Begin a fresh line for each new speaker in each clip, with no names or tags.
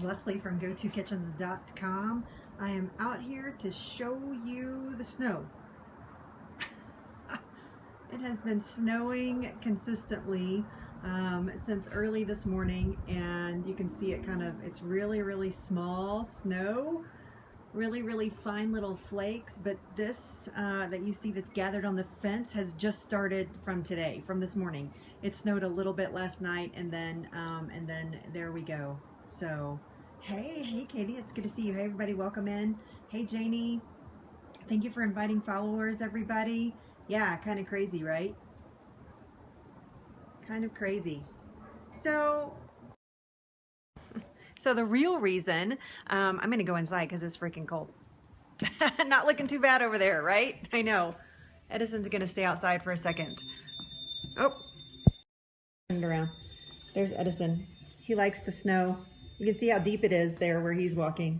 Leslie from GoToKitchens.com. I am out here to show you the snow. It has been snowing consistently since early this morning, and you can see it's really small snow, really fine little flakes, but this that you see that's gathered on the fence has just started from this morning. It snowed a little bit last night, and then there we go. So hey Katie, it's good to see you. Hey everybody, welcome in. Hey Janie, thank you for inviting followers, everybody. Yeah, kind of crazy, right? Kind of crazy. So the real reason, I'm gonna go inside because it's freaking cold. Not looking too bad over there, right? I know. Edison's gonna stay outside for a second. Oh, turn it around. There's Edison. He likes the snow. You can see how deep it is there where he's walking.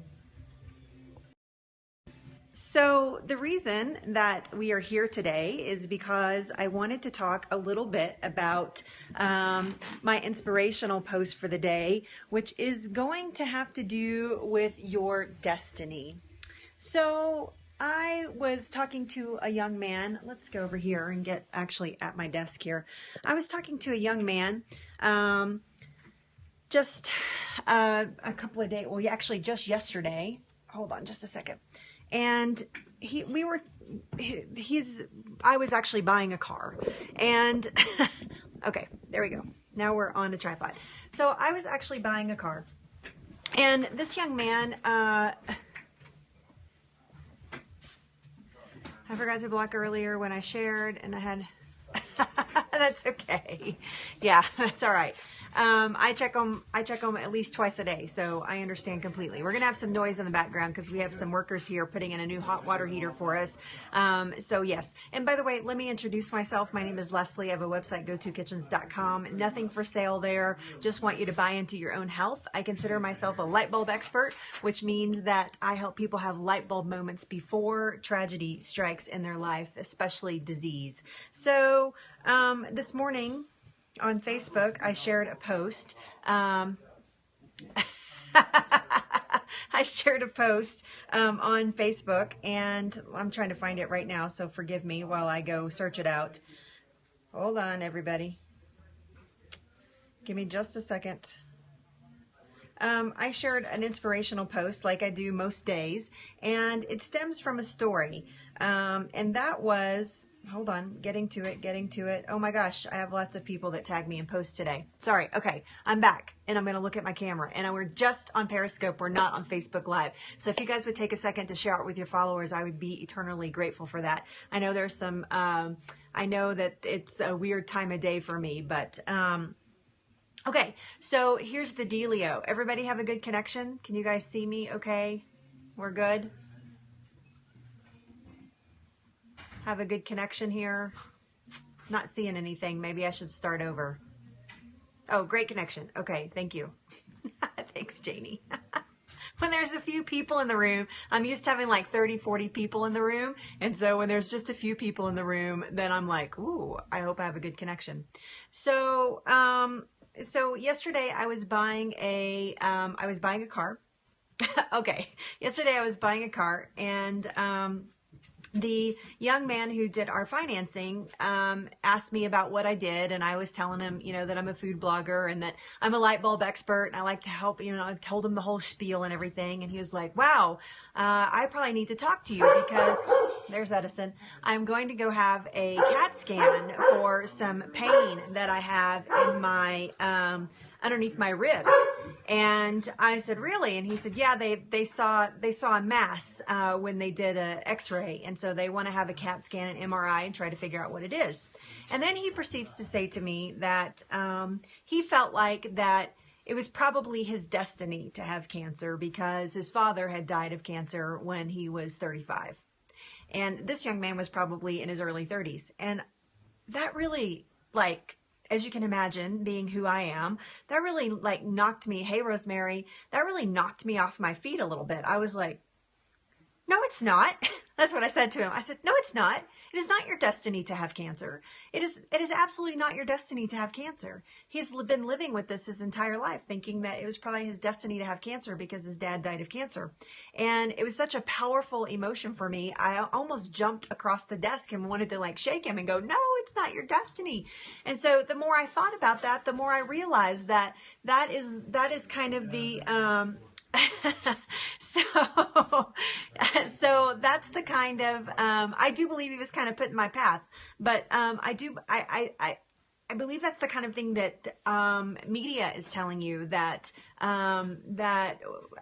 So the reason that we are here today is because I wanted to talk a little bit about my inspirational post for the day, which is going to have to do with your destiny. So I was talking to a young man. Let's go over here and get actually at my desk here. I was talking to a young man just a couple of days, well, actually just yesterday. Hold on just a second. And I was actually buying a car, and okay, there we go. Now we're on a tripod. So I was actually buying a car, and this young man, I forgot to block earlier when I shared, and I had, that's okay. Yeah, that's all right. I check them at least twice a day, so I understand completely. We're gonna have some noise in the background because we have some workers here putting in a new hot water heater for us. So yes, and by the way, let me introduce myself. My name is Leslie. I have a website, GoToKitchens.com. Nothing for sale there. Just want you to buy into your own health. I consider myself a light bulb expert, which means that I help people have light bulb moments before tragedy strikes in their life, especially disease. So this morning, on Facebook, I shared a post. I shared a post on Facebook, and I'm trying to find it right now, so forgive me while I go search it out. Hold on, everybody. Give me just a second. I shared an inspirational post like I do most days, and it stems from a story. And that was, hold on, getting to it. Oh my gosh, I have lots of people that tag me in posts today. Sorry. Okay, I'm back, and I'm going to look at my camera. And we're just on Periscope. We're not on Facebook Live. So if you guys would take a second to share it with your followers, I would be eternally grateful for that. I know there's some, I know that it's a weird time of day for me, but okay, so here's the dealio. Everybody have a good connection? Can you guys see me okay? We're good? Have a good connection here? Not seeing anything. Maybe I should start over. Oh, great connection. Okay, thank you. Thanks, Janie. When there's a few people in the room, I'm used to having like 30, 40 people in the room. And so when there's just a few people in the room, then I'm like, ooh, I hope I have a good connection. So, so yesterday I was buying a car. Okay. Yesterday I was buying a car, and the young man who did our financing asked me about what I did, and I was telling him, you know, that I'm a food blogger and that I'm a light bulb expert and I like to help, you know, I told him the whole spiel and everything, and he was like, wow, I probably need to talk to you because, there's Edison, I'm going to go have a CAT scan for some pain that I have in my, underneath my ribs. And I said, really? And he said, yeah, they saw a mass when they did an x-ray, and so they want to have a CAT scan and MRI and try to figure out what it is. And then he proceeds to say to me that he felt like that it was probably his destiny to have cancer because his father had died of cancer when he was 35. And this young man was probably in his early 30s. And that really, like, as you can imagine, being who I am, that really like knocked me, hey Rosemary, that really knocked me off my feet a little bit. I was like, No, it's not. That's what I said to him. I said, no, it's not. It is not your destiny to have cancer. It is absolutely not your destiny to have cancer. He's been living with this his entire life, thinking that it was probably his destiny to have cancer because his dad died of cancer. And it was such a powerful emotion for me. I almost jumped across the desk and wanted to like shake him and go, no, it's not your destiny. And so the more I thought about that, the more I realized that that is kind of the, so that's the kind of, I do believe he was kind of put in my path, but I believe that's the kind of thing that media is telling you, that some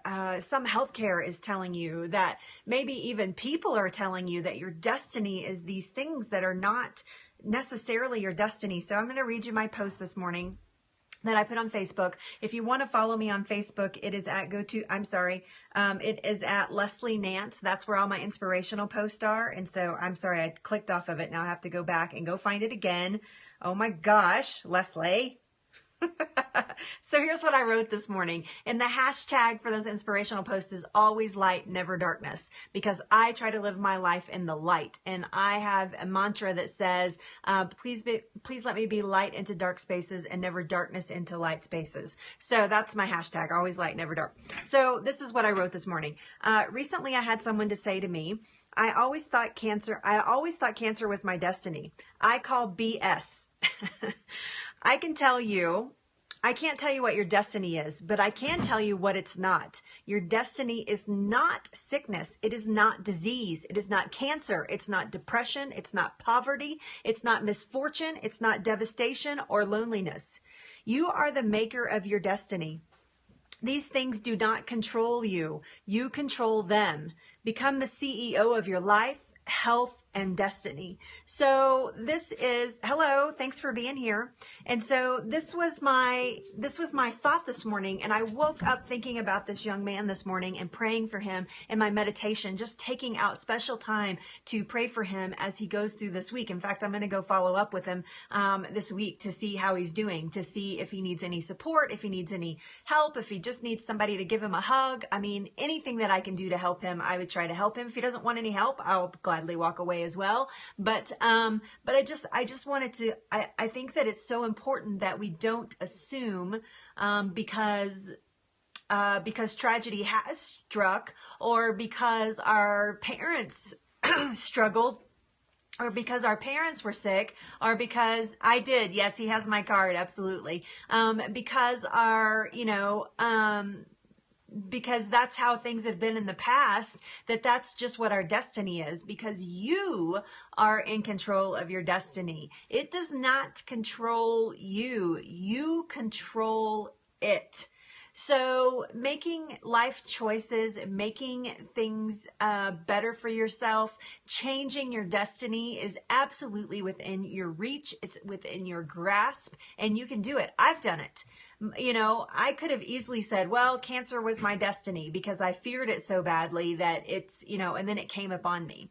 healthcare is telling you, that maybe even people are telling you that your destiny is these things that are not necessarily your destiny. So I'm going to read you my post this morning that I put on Facebook. If you want to follow me on Facebook, it is at it is at Leslie Nance. That's where all my inspirational posts are. And so I'm sorry, I clicked off of it. Now I have to go back and go find it again. Oh my gosh, Leslie. So here's what I wrote this morning. And the hashtag for those inspirational posts is always light, never darkness, because I try to live my life in the light. And I have a mantra that says, please let me be light into dark spaces and never darkness into light spaces. So that's my hashtag, always light, never dark. So this is what I wrote this morning. Recently I had someone to say to me, I always thought cancer was my destiny. I call BS. I can't tell you what your destiny is, but I can tell you what it's not. Your destiny is not sickness. It is not disease. It is not cancer. It's not depression. It's not poverty. It's not misfortune. It's not devastation or loneliness. You are the maker of your destiny. These things do not control you. You control them. Become the CEO of your life, health, and destiny. So this is, hello, thanks for being here. And so this was my thought this morning. And I woke up thinking about this young man this morning and praying for him in my meditation, just taking out special time to pray for him as he goes through this week. In fact, I'm going to go follow up with him this week to see how he's doing, to see if he needs any support, if he needs any help, if he just needs somebody to give him a hug. I mean, anything that I can do to help him, I would try to help him. If he doesn't want any help, I'll gladly walk away as well. But I just wanted to, I think that it's so important that we don't assume, because tragedy has struck, or because our parents struggled, or because our parents were sick, or because I did. Yes, he has my card. Absolutely. Because because that's how things have been in the past, that's just what our destiny is, because you are in control of your destiny. It does not control you. You control it. So making life choices, making things better for yourself, changing your destiny is absolutely within your reach. It's within your grasp, and you can do it. I've done it. You know, I could have easily said, well, cancer was my destiny because I feared it so badly that it's, and then it came upon me.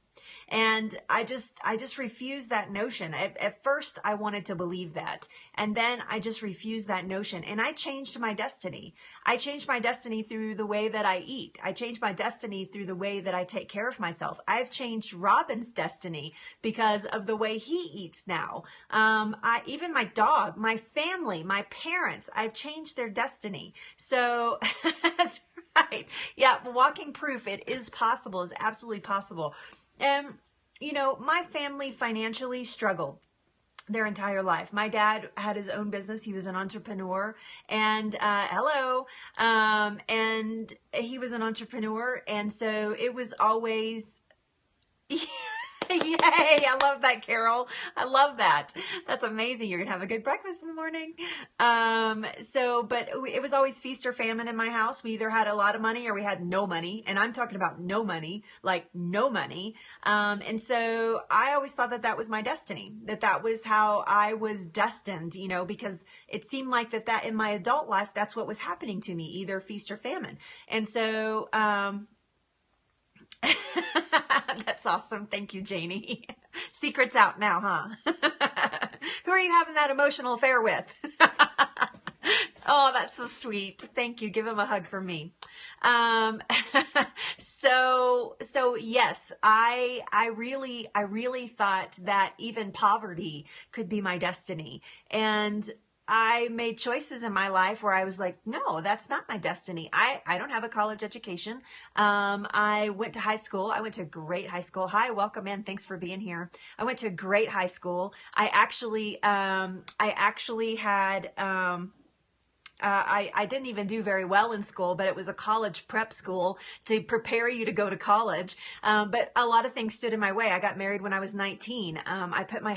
And I just refused that notion. At first I wanted to believe that. And then I just refused that notion. And I changed my destiny. I changed my destiny through the way that I eat. I changed my destiny through the way that I take care of myself. I've changed Robin's destiny because of the way he eats now. Even my dog, my family, my parents, I've changed their destiny. So that's right. Yeah. Walking proof. It is possible. It's absolutely possible. And, my family financially struggled their entire life. My dad had his own business. He was an entrepreneur, and, and he was an entrepreneur. And so it was always, yay. I love that, Carol. I love that. That's amazing. You're going to have a good breakfast in the morning. But it was always feast or famine in my house. We either had a lot of money or we had no money. And I'm talking about no money, like no money. And so I always thought that was my destiny, that was how I was destined, because it seemed like that in my adult life, that's what was happening to me, either feast or famine. And so, that's awesome. Thank you, Janie. Secret's out now, huh? Who are you having that emotional affair with? Oh, that's so sweet. Thank you. Give him a hug for me. Um, so yes, I really thought that even poverty could be my destiny. And I made choices in my life where I was like, no, that's not my destiny. I don't have a college education. I went to high school. I went to a great high school. Hi, welcome in. Thanks for being here. I went to a great high school. I actually had, I didn't even do very well in school, but it was a college prep school to prepare you to go to college. But a lot of things stood in my way. I got married when I was 19. I put my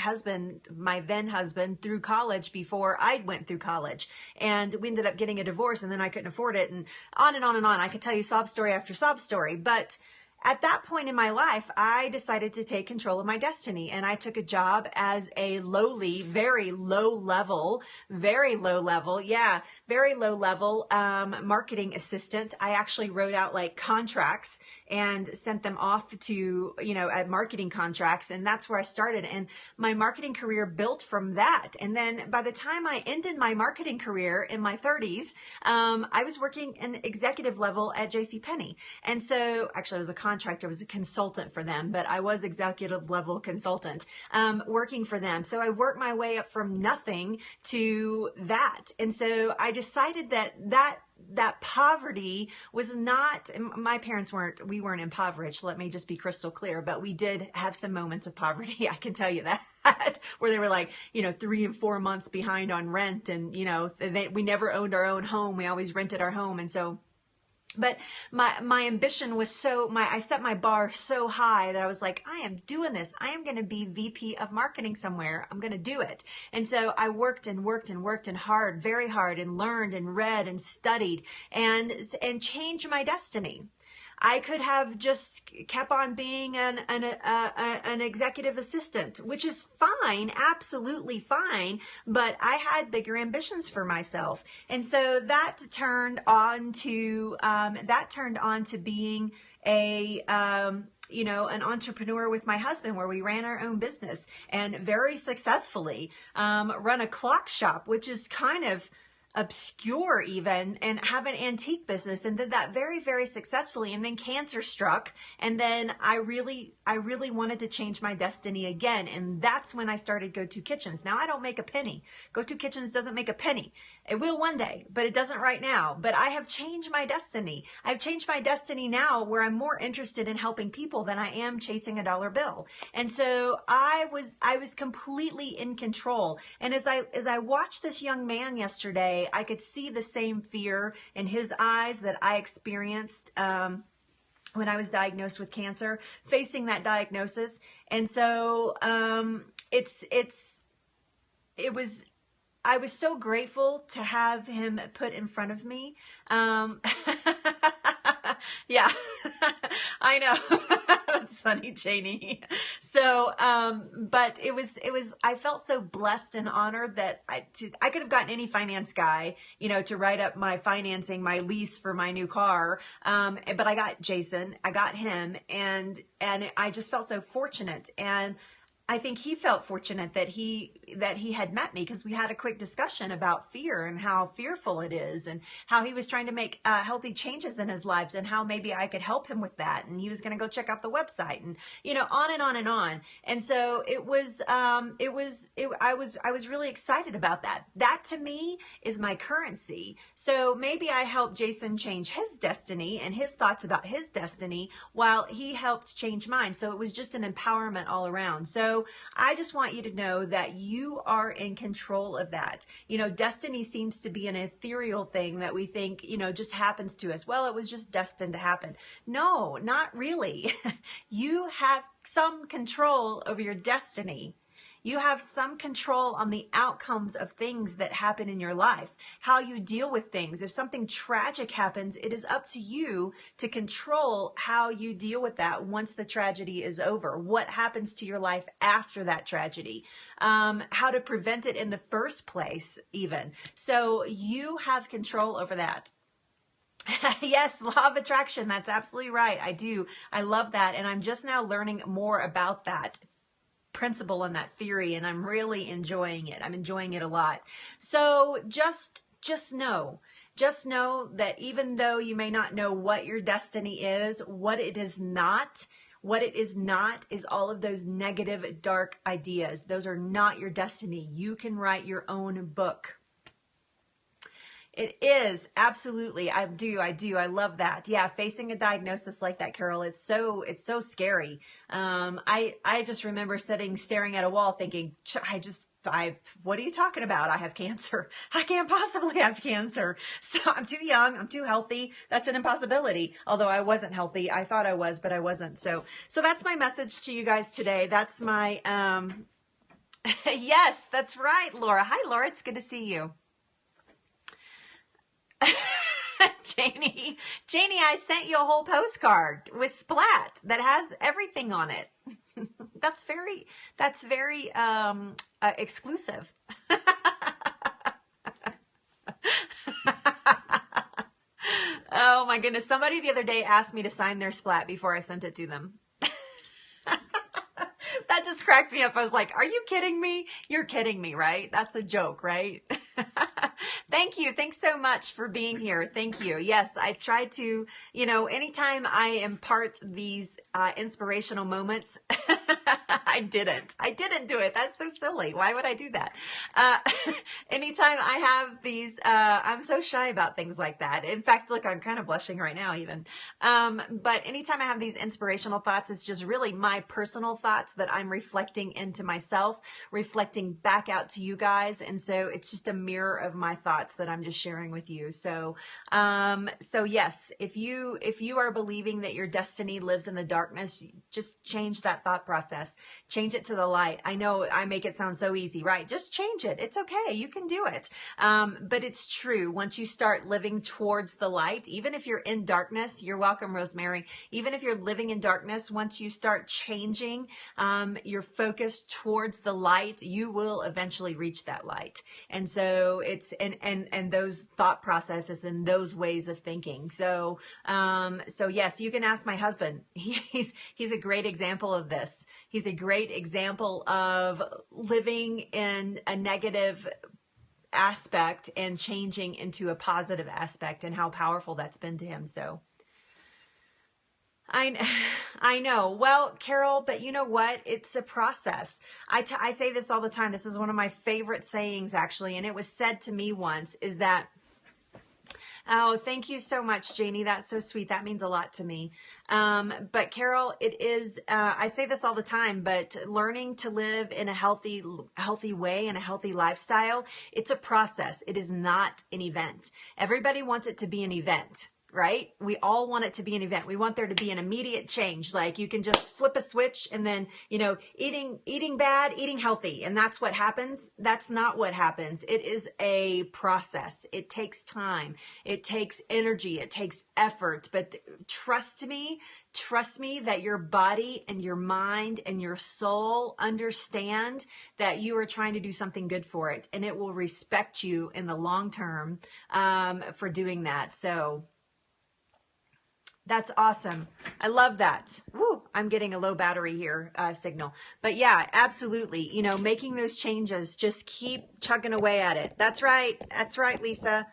then husband, through college before I went through college. And we ended up getting a divorce, and then I couldn't afford it, and on and on and on. I could tell you sob story after sob story. But at that point in my life, I decided to take control of my destiny, and I took a job as a lowly, very low level, marketing assistant. I actually wrote out like contracts and sent them off to, at marketing contracts. And that's where I started. And my marketing career built from that. And then by the time I ended my marketing career in my 30s, I was working an executive level at JCPenney. And so actually I was a contractor, I was a consultant for them, but I was executive level consultant, working for them. So I worked my way up from nothing to that. And so I decided that poverty was not, my parents we weren't impoverished. Let me just be crystal clear, but we did have some moments of poverty. I can tell you that, where they were like, 3 and 4 months behind on rent. And, we never owned our own home. We always rented our home. And so, but my ambition was I set my bar so high that I was like, I am doing this. I am going to be VP of marketing somewhere. I'm going to do it. And so I worked and hard, very hard, and learned and read and studied and changed my destiny. I could have just kept on being an executive assistant, which is fine, absolutely fine, but I had bigger ambitions for myself. And so that turned on to being an entrepreneur with my husband, where we ran our own business and very successfully run a clock shop, which is kind of obscure even, and have an antique business, and did that very, very successfully. And then cancer struck, and then I really wanted to change my destiny again. And that's when I started Go-To Kitchens. Now I don't make a penny. Go-To Kitchens doesn't make a penny. It will one day, but it doesn't right now. But I have changed my destiny. I've changed my destiny now, where I'm more interested in helping people than I am chasing a dollar bill. And so I was completely in control. And as I watched this young man yesterday, I could see the same fear in his eyes that I experienced when I was diagnosed with cancer, facing that diagnosis. And so I was so grateful to have him put in front of me. Yeah, I know. That's funny, Janie. So, but I felt so blessed and honored that I could have gotten any finance guy, to write up my financing, my lease for my new car. But I got Jason, I got him, and I just felt so fortunate. And I think he felt fortunate that he had met me, because we had a quick discussion about fear and how fearful it is, and how he was trying to make healthy changes in his lives, and how maybe I could help him with that. And he was going to go check out the website, and on and on and on. And so I was really excited about that. That to me is my currency. So maybe I helped Jason change his destiny and his thoughts about his destiny, while he helped change mine. So it was just an empowerment all around. So I just want you to know that you are in control of that. Destiny seems to be an ethereal thing that we think, just happens to us. Well, it was just destined to happen. No, not really. You have some control over your destiny. You have some control on the outcomes of things that happen in your life, how you deal with things. If something tragic happens, it is up to you to control how you deal with that once the tragedy is over. What happens to your life after that tragedy? How to prevent it in the first place, even. So you have control over that. Yes, law of attraction. That's absolutely right. I do. I love that. And I'm just now learning more about that principle and that theory, and I'm really enjoying it. I'm enjoying it a lot. So just just know that even though you may not know what your destiny is, what it is not is all of those negative, dark ideas. Those are not your destiny. You can write your own book. It is, absolutely. I do. I love that. Yeah, facing a diagnosis like that, Carol, it's so scary. I just remember staring at a wall thinking, what are you talking about? I have cancer. I can't possibly have cancer. So I'm too young. I'm too healthy. That's an impossibility. Although I wasn't healthy. I thought I was, but I wasn't. So that's my message to you guys today. That's my, yes, that's right, Laura. Hi, Laura. It's good to see you. Janie, I sent you a whole postcard with splat that has everything on it. That's very exclusive. Oh my goodness. Somebody the other day asked me to sign their splat before I sent it to them. That just cracked me up. I was like, are you kidding me? You're kidding me, right? That's a joke, right? Thank you. Thanks so much for being here. Thank you. Yes, I try to, anytime I impart these inspirational moments, I didn't do it. That's so silly. Why would I do that? Anytime I have these, I'm so shy about things like that. In fact, look, I'm kind of blushing right now even. But anytime I have these inspirational thoughts, it's just really my personal thoughts that I'm reflecting into myself, reflecting back out to you guys. And so it's just a mirror of my thoughts that I'm just sharing with you. So yes, if you are believing that your destiny lives in the darkness, just change that thought process. Change it to the light. I know I make it sound so easy, right? Just change it. It's okay. You can do it. But it's true. Once you start living towards the light, even if you're in darkness, you're welcome, Rosemary. Even if you're living in darkness, once you start changing your focus towards the light, you will eventually reach that light. And so it's, and those thought processes and those ways of thinking. So yes, you can ask my husband. He's a great example of this. He's a great example of living in a negative aspect and changing into a positive aspect, and how powerful that's been to him. So I know. Well, Carol, but you know what? It's a process. I say this all the time. This is one of my favorite sayings, actually, and it was said to me once, is that, oh, thank you so much, Janie. That's so sweet. That means a lot to me. But Carol, it is, I say this all the time, but learning to live in a healthy way and a healthy lifestyle, it's a process. It is not an event. Everybody wants it to be an event, right? We all want it to be an event. We want there to be an immediate change. Like you can just flip a switch and then, eating bad, eating healthy. And that's what happens. That's not what happens. It is a process. It takes time. It takes energy. It takes effort. But trust me that your body and your mind and your soul understand that you are trying to do something good for it. And it will respect you in the long term for doing that. So that's awesome. I love that. Woo, I'm getting a low battery here signal. But yeah, absolutely. Making those changes, just keep chugging away at it. That's right. That's right, Lisa.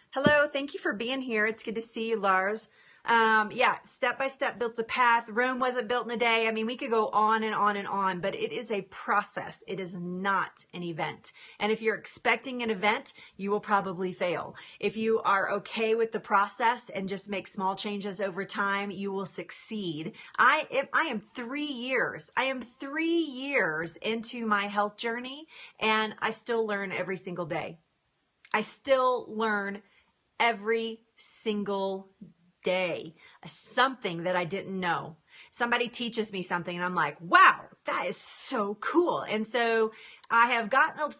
Hello. Thank you for being here. It's good to see you, Lars. Yeah, step by step builds a path. Rome wasn't built in a day. I mean, we could go on and on and on, but it is a process. It is not an event. And if you're expecting an event, you will probably fail. If you are okay with the process and just make small changes over time, you will succeed. I am 3 years. I am 3 years into my health journey, and I still learn every single day. I still learn every single day something that I didn't know. Somebody teaches me something and I'm like, wow, that is so cool. And so I've gotten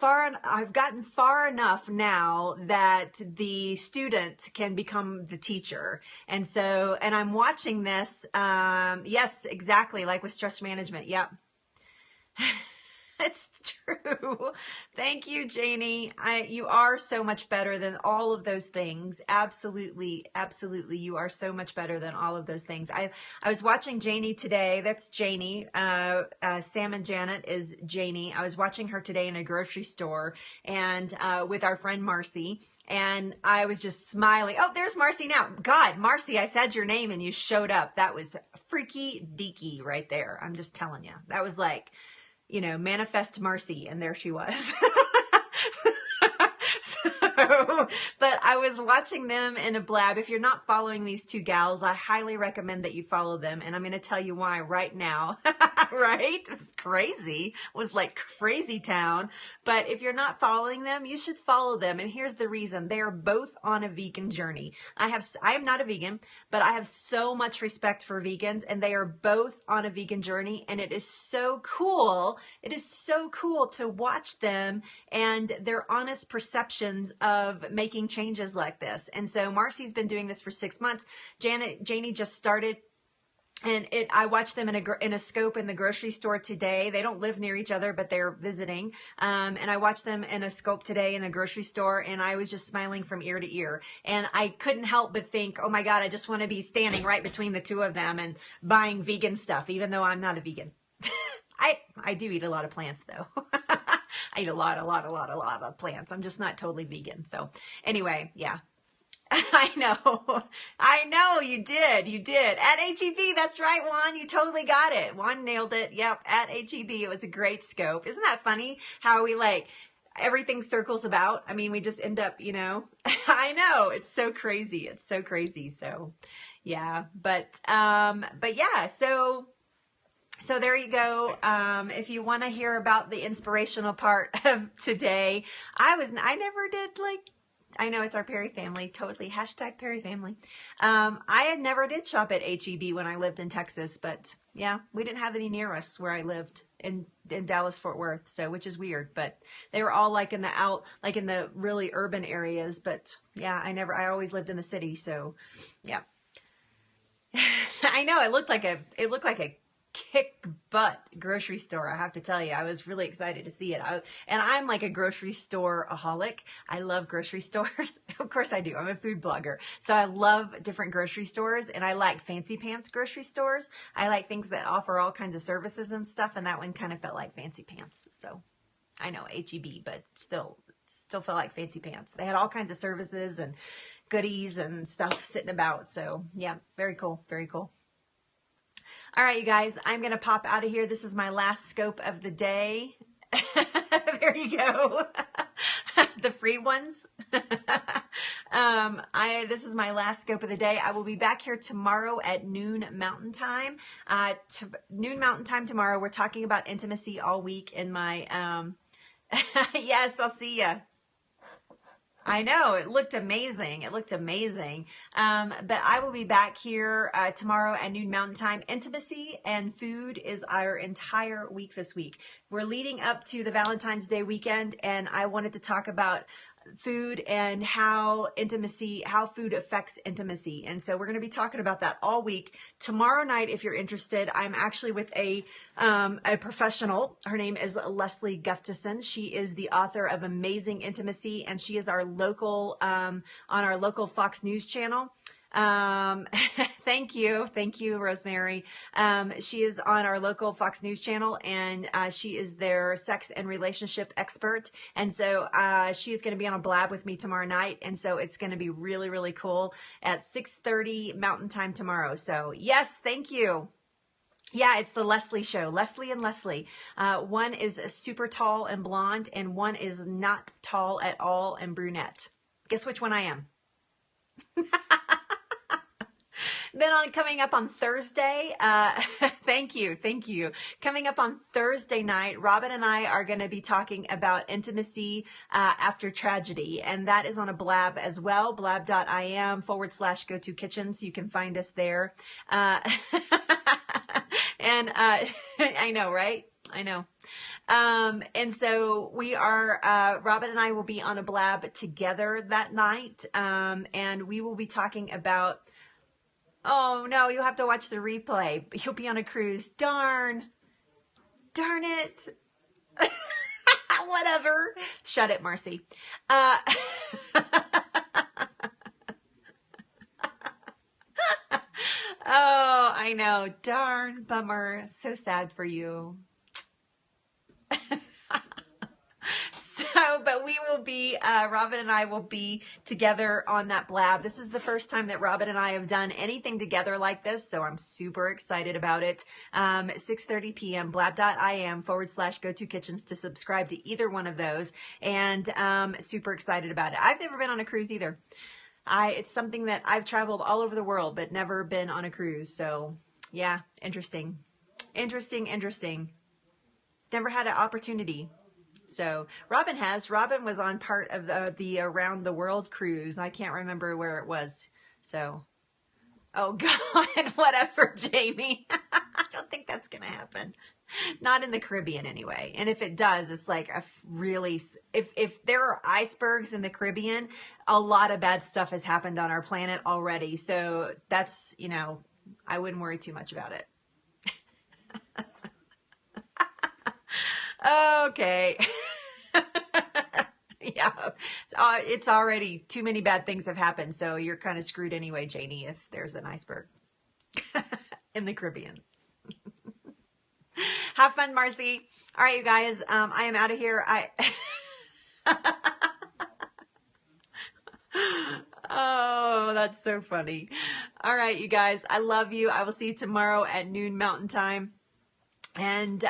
far enough now that the student can become the teacher. And I'm watching this. Yes, exactly. Like with stress management. Yep. It's true. Thank you, Janie. You are so much better than all of those things. Absolutely, absolutely. You are so much better than all of those things. I was watching Janie today. That's Janie. Sam and Janet is Janie. I was watching her today in a grocery store and with our friend Marcy. And I was just smiling. Oh, there's Marcy now. God, Marcy, I said your name and you showed up. That was freaky deaky right there. I'm just telling you. That was like, you know, manifest Marcy, and there she was. But I was watching them in a blab. If you're not following these two gals, I highly recommend that you follow them. And I'm going to tell you why right now. Right? It was crazy. It was like crazy town. But if you're not following them, you should follow them. And here's the reason. They are both on a vegan journey. I am not a vegan, but I have so much respect for vegans, and they are both on a vegan journey. And it is so cool. It is so cool to watch them and their honest perceptions of making changes like this. And so Marcy's been doing this for 6 months. Janie just started. And I watched them in a scope in the grocery store today. They don't live near each other, but they're visiting. And I watched them in a scope today in the grocery store, and I was just smiling from ear to ear. And I couldn't help but think, oh my God, I just want to be standing right between the two of them and buying vegan stuff, even though I'm not a vegan. I do eat a lot of plants though. I eat a lot of plants. I'm just not totally vegan. So anyway, yeah. I know you did at HEB. That's right, Juan, you totally got it. Juan nailed it. Yep. At HEB. It was a great scope. Isn't that funny how we everything circles about? I mean, we just end up, you know, I know it's so crazy. It's so crazy. So yeah, but yeah, so there you go. If you want to hear about the inspirational part of today, I never did I know it's our Perry family, totally. Hashtag Perry family. I never did shop at HEB when I lived in Texas, but yeah, we didn't have any near us where I lived in Dallas, Fort Worth. So, which is weird, but they were all in the really urban areas. But yeah, I always lived in the city. So yeah, I know it looked like a kick butt grocery store. I have to tell you, I was really excited to see it. And I'm like a grocery store-aholic. I love grocery stores. Of course I do. I'm a food blogger. So I love different grocery stores, and I like fancy pants grocery stores. I like things that offer all kinds of services and stuff. And that one kind of felt like fancy pants. So I know HEB, but still felt like fancy pants. They had all kinds of services and goodies and stuff sitting about. So yeah, very cool. Very cool. All right, you guys, I'm going to pop out of here. This is my last scope of the day. There you go. The free ones. This is my last scope of the day. I will be back here tomorrow at noon Mountain Time. Noon Mountain Time tomorrow. We're talking about intimacy all week in my, yes, I'll see ya. I know, it looked amazing. It looked amazing. But I will be back here tomorrow at noon Mountain Time. Intimacy and food is our entire week this week. We're leading up to the Valentine's Day weekend, and I wanted to talk about food and how food affects intimacy. And so we're going to be talking about that all week. Tomorrow night, if you're interested, I'm actually with a professional. Her name is Leslie Gustafson. She is the author of Amazing Intimacy, and she is our local, on our local Fox News channel. Thank you, Rosemary. She is on our local Fox News channel, and she is their sex and relationship expert. And so she is going to be on a blab with me tomorrow night, and so it's going to be really, really cool at 6:30 Mountain Time tomorrow. So yes, thank you. Yeah, it's the Leslie show. Leslie and Leslie. One is super tall and blonde, and one is not tall at all and brunette. Guess which one I am? Then coming up on Thursday, thank you. Coming up on Thursday night, Robin and I are going to be talking about intimacy after tragedy, and that is on a blab as well, blab.im/go-to-kitchens. You can find us there. And I know, right? I know. And so we are, Robin and I will be on a blab together that night, and we will be talking about, oh no, you'll have to watch the replay. You'll be on a cruise. Darn it. Whatever. Shut it, Marcy. Oh, I know. Darn bummer. So sad for you. But we will be, Robin and I will be together on that blab. This is the first time that Robin and I have done anything together like this, so I'm super excited about it. 6:30 p.m. blab.im/go-to-kitchens to subscribe to either one of those, and super excited about it. I've never been on a cruise either. It's something that I've traveled all over the world, but never been on a cruise. So yeah, interesting. Never had an opportunity. So Robin has. Robin was on part of the around the world cruise. I can't remember where it was. So, oh God, whatever, Jamie. I don't think that's going to happen. Not in the Caribbean anyway. And if it does, it's like a really, if there are icebergs in the Caribbean, a lot of bad stuff has happened on our planet already. So that's, you know, I wouldn't worry too much about it. Okay. Yeah. It's already too many bad things have happened. So you're kind of screwed anyway, Janie, if there's an iceberg in the Caribbean. Have fun, Marcy. All right, you guys, I am out of here. Oh, that's so funny. All right, you guys, I love you. I will see you tomorrow at noon Mountain Time. And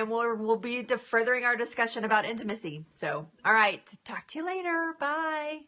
we'll be furthering our discussion about intimacy. So, all right, talk to you later. Bye.